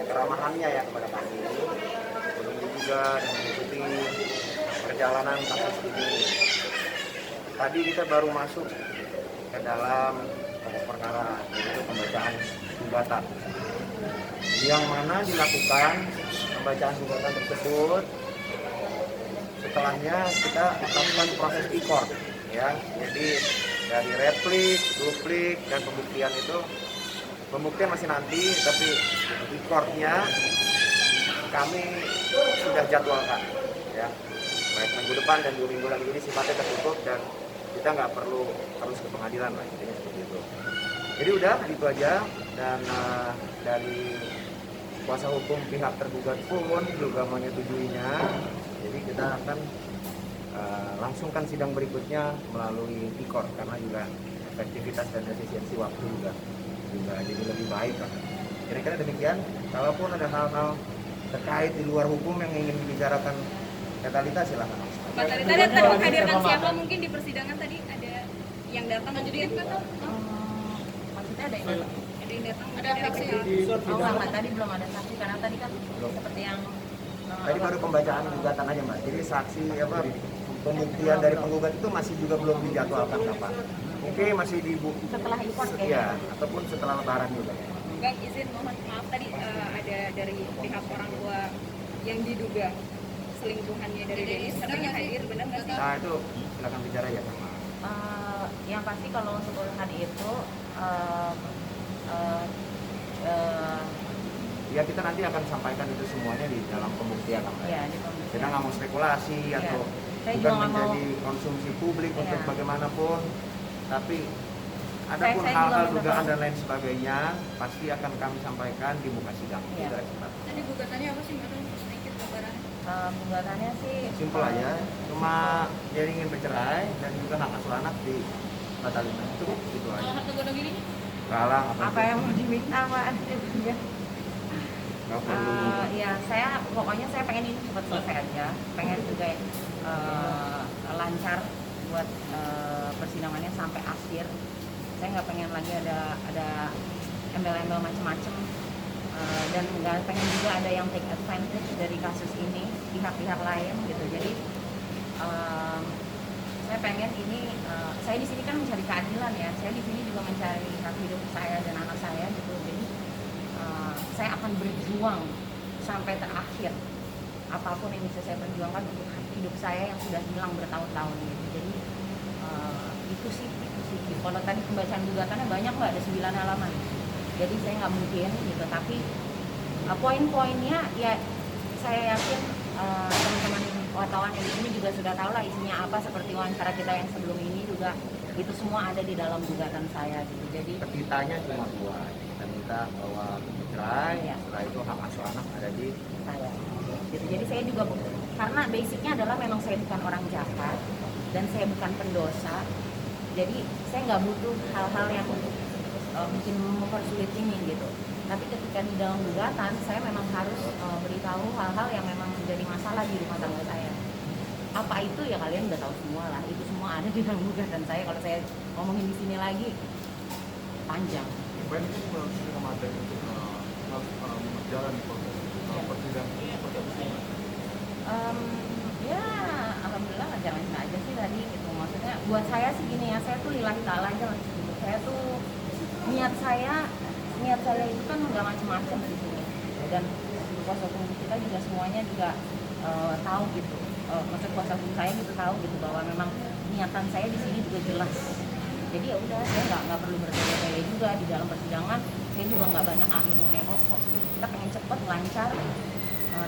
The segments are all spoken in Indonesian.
keramahannya ya kepada kami, menunggu juga dan mengikuti perjalanan kasus ini. Tadi kita baru masuk ke dalam pokok perkara, yaitu pembacaan gugatan, yang mana dilakukan pembacaan gugatan tersebut. Setelahnya kita lakukan proses e-court, ya. Jadi dari replik, duplik, dan pembuktian itu, pembuktian masih nanti, tapi e-courtnya kami sudah jadwalkan, ya. Baik minggu depan dan 2 minggu lagi ini sifatnya tertutup dan kita nggak perlu harus ke pengadilan lah, intinya seperti itu. Jadi udah itu aja, dan dari kuasa hukum pihak tergugat pun juga menyetujuinya. Jadi kita akan langsungkan sidang berikutnya melalui e-court karena juga efektivitas dan efisiensi waktu juga jadi lebih baik lah. Kira-kira demikian. Kalaupun ada hal-hal terkait di luar hukum yang ingin dibicarakan Talita, silahkan. Mbak Talita, tadi menghadirkan siapa mungkin di persidangan tadi ada yang datang jadi atau maksudnya ada yang datang? Ada yang datang? Ada saksi? Oh enggak, tadi belum ada saksi karena tadi kan seperti yang Tadi baru pembacaan gugatan aja Mbak. Jadi saksi pembuktian dari penggugat itu masih juga belum dijadwalkan kapan. Mungkin masih setelah impor ya, kayaknya. ataupun setelah lebaran juga. Bang, izin mohon maaf tadi ada dari pihak orang tua yang diduga selingkuhannya dari Denis katanya hadir, benar nggak sih? Nah itu silakan bicara ya sama. Yang pasti kalau untuk urusan itu Ya kita nanti akan sampaikan itu semuanya di dalam pembuktian. ya di pembuktian. Kita nggak mau spekulasi atau Saya bukan juga nggak mau menjadi konsumsi publik untuk Iya. bagaimanapun. Tapi adapun Saya hal-hal juga dugaan minta dan lain sebagainya pasti akan kami sampaikan di muka sidang. Iya. Itu cepat. Tadi gugatannya apa sih, Mbak? Sedikit gambaran. Gugatannya sih Simpel aja, cuma dia ingin bercerai dan juga hak asuh anak di batalin. Cukup gitu aja. Kalau harta gono gini? Kalah apa yang mau diminta Pak? Nggak perlu. Ya saya pokoknya saya pengen ini cepat selesai aja, pengen juga lancar buat persidangannya sampai akhir. Saya nggak pengen lagi ada embel-embel macem-macem, dan nggak pengen juga ada yang take advantage dari kasus ini pihak-pihak lain gitu. Jadi saya pengen ini saya di sini kan mencari keadilan ya, saya di sini juga mencari hak hidup saya dan anak saya gitu. Jadi saya akan berjuang sampai terakhir apapun yang bisa saya perjuangkan untuk hidup saya yang sudah hilang bertahun-tahun gitu. Jadi itu sih. Kalau tadi pembacaan gugatannya banyak Mbak, ada 9 halaman. Jadi saya nggak mungkin gitu, tapi poin-poinnya ya saya yakin teman-teman wartawan yang di sini juga sudah tahu lah isinya apa, seperti wawancara kita yang sebelum ini juga itu semua ada di dalam gugatan saya gitu. Jadi Petitanya cuma 2. Kita minta bahwa bercerai, Iya. setelah itu hak asuh anak ada di saya gitu. Jadi saya juga karena basicnya adalah memang saya bukan orang jahat dan saya bukan pendosa. Jadi saya nggak butuh hal-hal yang mungkin mempersulit ini gitu. Tapi ketika di dalam gugatan saya memang harus beritahu hal-hal yang memang menjadi masalah di rumah tangga saya. Apa itu ya kalian udah tahu semua lah. Itu semua ada di dalam gugatan saya. Kalau saya ngomongin di sini lagi panjang. Baik, itu sudah materi untuk menjalani proses persidangan seperti apa sih? Ya alhamdulillah lancar-lancar aja sih tadi gitu. Maksudnya buat saya sih gini ya, saya tuh lillahi ta'ala aja lah gitu. Saya tuh niat saya itu kan nggak macem-macem di sini. Dan kuasa hukum kita juga semuanya juga tahu gitu. Maksud kuasa hukum saya gitu tahu gitu bahwa memang niatan saya di sini juga jelas. Jadi ya udah, saya nggak perlu bertele-tele juga di dalam persidangan. Saya juga nggak banyak kok. Kita pengen cepet lancar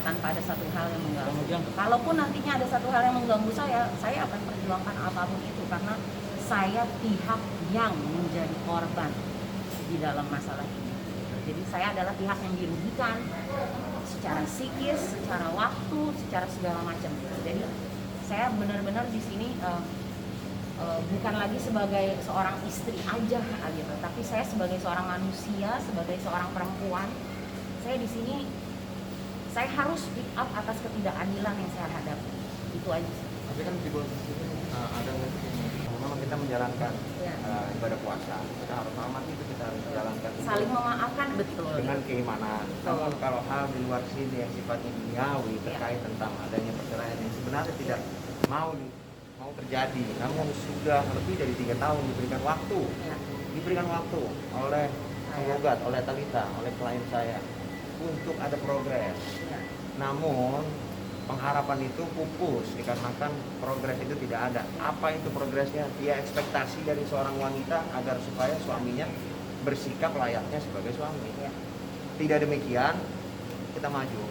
tanpa ada satu hal yang mengganggu. Kalaupun nantinya ada satu hal yang mengganggu saya akan perjuangkan apapun itu karena saya pihak yang menjadi korban di dalam masalah ini. Jadi saya adalah pihak yang dirugikan secara psikis, secara waktu, secara segala macam. Jadi saya benar-benar di sini bukan lagi sebagai seorang istri aja gitu, tapi saya sebagai seorang manusia, sebagai seorang perempuan, saya di sini saya harus speak up atas ketidakadilan yang saya hadapi. Itu aja sih. Tapi kan di posisi ini ada nggak sih memang kita menjalankan Ya. ibadah puasa, kita harus hormati itu, kita harus menjalankan itu Saling memaafkan, betul. dengan keimanan. Betul. Namun kalau hal di luar sini yang sifatnya duniawi terkait tentang adanya perceraian yang sebenarnya tidak mau terjadi, namun sudah lebih dari 3 tahun diberikan waktu oleh penggugat, oleh Talita, oleh klien saya untuk ada progres. Ya. Namun pengharapan itu pupus dikarenakan progres itu tidak ada. Apa itu progresnya? Dia ekspektasi dari seorang wanita agar supaya suaminya bersikap layaknya sebagai suami. Ya. Tidak demikian, kita maju.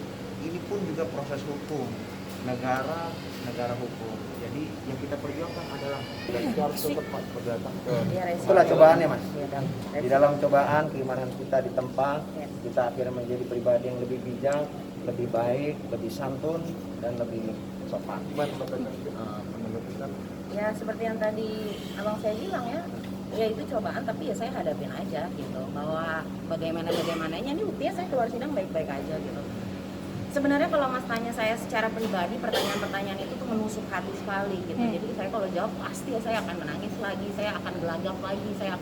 Ini pun juga proses hukum, negara hukum. Jadi yang kita perjuangkan adalah kita harus tetap berdasarkan ke Ya, resiko. itulah cobaannya, Mas. Ya, dan Di dalam cobaan keimanan kita ditempa, Ya. kita akhirnya menjadi pribadi yang lebih bijak, lebih baik, lebih santun, dan lebih sopan. Gimana menentukan? Ya seperti yang tadi abang saya bilang ya itu cobaan, tapi ya saya hadapin aja gitu, bahwa bagaimananya ini buktinya saya keluar sidang baik-baik aja gitu. Sebenarnya kalau Mas tanya saya secara pribadi, pertanyaan-pertanyaan itu tuh menusuk hati sekali gitu. Jadi saya kalau jawab pasti ya saya akan menangis lagi, saya akan gelagap lagi, saya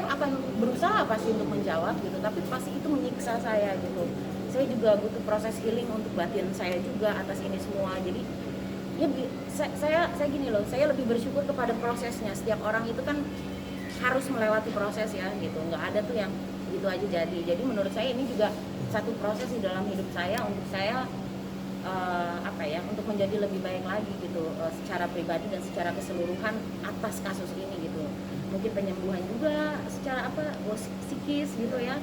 akan berusaha pasti untuk menjawab gitu, tapi pasti itu menyiksa saya gitu. Saya juga butuh proses healing untuk batin saya juga atas ini semua. Jadi ya saya gini loh, saya lebih bersyukur kepada prosesnya. Setiap orang itu kan harus melewati proses ya gitu, nggak ada tuh yang gitu aja jadi menurut saya ini juga satu proses di dalam hidup saya untuk saya untuk menjadi lebih baik lagi gitu, secara pribadi dan secara keseluruhan atas kasus ini gitu. Mungkin penyembuhan juga secara psikis gitu ya,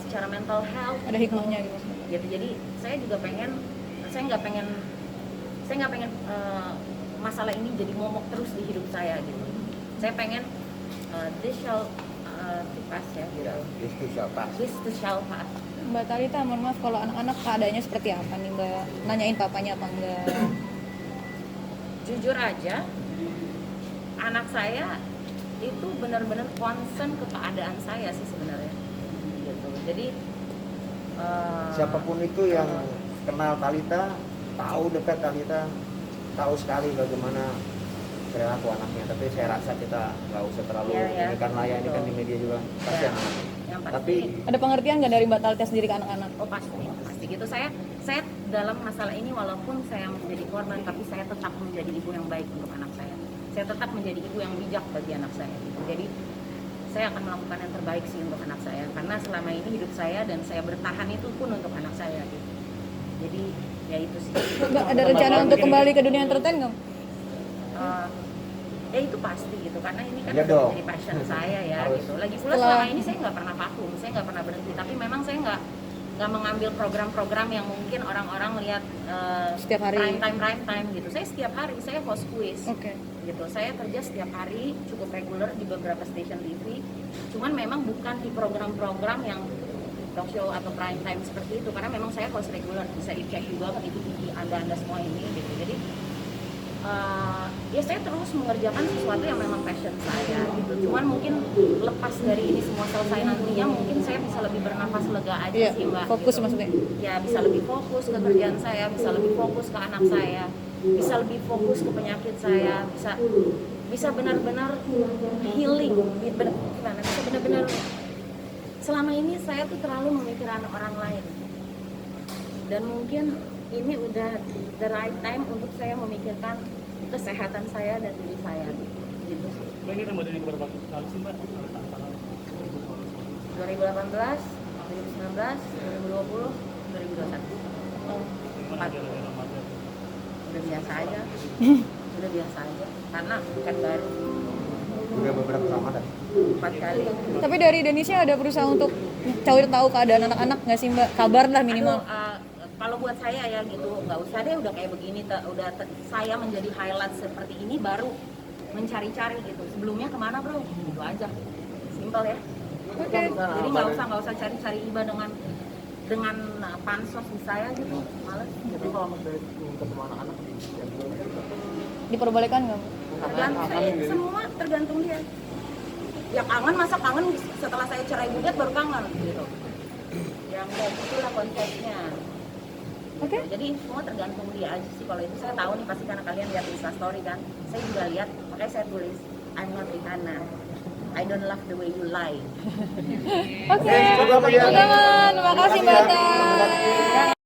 secara mental health Ada hikmahnya gitu. Jadi saya nggak pengen masalah ini jadi momok terus di hidup saya gitu. Saya pengen this shall pass ya gitu. This too shall pass. Mbak Talita, mohon maaf kalau anak-anak keadaannya seperti apa nih Mbak? Nanyain papanya apa enggak? Jujur aja, anak saya itu benar-benar concern ke keadaan saya sih sebenarnya gitu. Jadi Siapapun itu yang kenal Talita, tahu dekat Talita, tahu sekali bagaimana perilaku anaknya. Tapi saya rasa kita nggak usah terlalu Ya. ini kan layan, ini kan di media juga kasihan anaknya. yang pasti, Tapi Ada pengertian nggak dari Mbak Talita sendiri ke anak-anak? oh pasti gitu. Saya dalam masalah ini walaupun saya menjadi korban, tapi saya tetap menjadi ibu yang baik untuk anak saya. Saya tetap menjadi ibu yang bijak bagi anak saya gitu. Jadi saya akan melakukan yang terbaik sih untuk anak saya, karena selama ini hidup saya dan saya bertahan itu pun untuk anak saya gitu. Jadi ya itu sih. Mbak ada rencana untuk kembali ke dunia entertain nggak? Ya itu pasti gitu, karena ini kan Iya udah dong. menjadi passion saya ya Harus. gitu. Lagi pula Setelah- selama ini saya nggak pernah vakum, saya nggak pernah berhenti, tapi memang saya nggak mengambil program-program yang mungkin orang-orang lihat Setiap hari. prime time gitu. Saya setiap hari saya host quiz Oke. gitu. Saya kerja setiap hari cukup reguler di beberapa stasiun TV. Cuman memang bukan di program-program yang talk show atau prime time seperti itu, karena memang saya host reguler, bisa dicek juga di TV Anda semua ini gitu. Jadi ya saya terus mengerjakan sesuatu yang memang passion saya gitu. Cuman mungkin lepas dari ini semua selesai nantinya, mungkin saya bisa lebih bernafas lega aja Iya, sih Mbak. fokus gitu. maksudnya. Ya bisa lebih fokus ke kerjaan saya, bisa lebih fokus ke anak saya, bisa lebih fokus ke penyakit saya, bisa benar-benar healing. Gimana? Bisa benar-benar. Selama ini saya tuh terlalu memikirkan orang lain, dan mungkin ini udah the right time untuk saya memikirkan kesehatan saya dan diri saya gitu. Mbak, ini remaja dari beberapa kali sih Mbak? 2018, 2019, 2020, 2021. Gimana jalan remaja? Udah biasa aja. Udah biasa aja. Karena kan baru udah beberapa Ramadan. 4 kali. Tapi dari Indonesia ada berusaha untuk cari tahu keadaan anak-anak nggak sih Mbak? Kabar lah minimal. Aduh, kalau buat saya ya gitu, nggak usah deh udah kayak begini. Saya menjadi highlight seperti ini baru mencari-cari gitu. Sebelumnya kemana bro? Gitu aja. Simpel ya. Oke. Jadi nggak usah cari-cari iba dengan pansos di saya gitu. Males. Jadi kalau misalnya ketemu anak-anak Diperbolehkan nggak? Semua tergantung dia. Ya kangen, masa kangen setelah saya cerai gugat baru kangen gitu. Yang kayak gitulah konsepnya. Oke. Jadi semua tergantung dia aja sih. Kalau itu saya tahu nih pasti karena kalian lihat Instastory kan. Saya juga lihat, makanya saya tulis I'm not Rihanna. I don't love the way you lie. Oke, teman-teman, terima kasih Mbak Tan.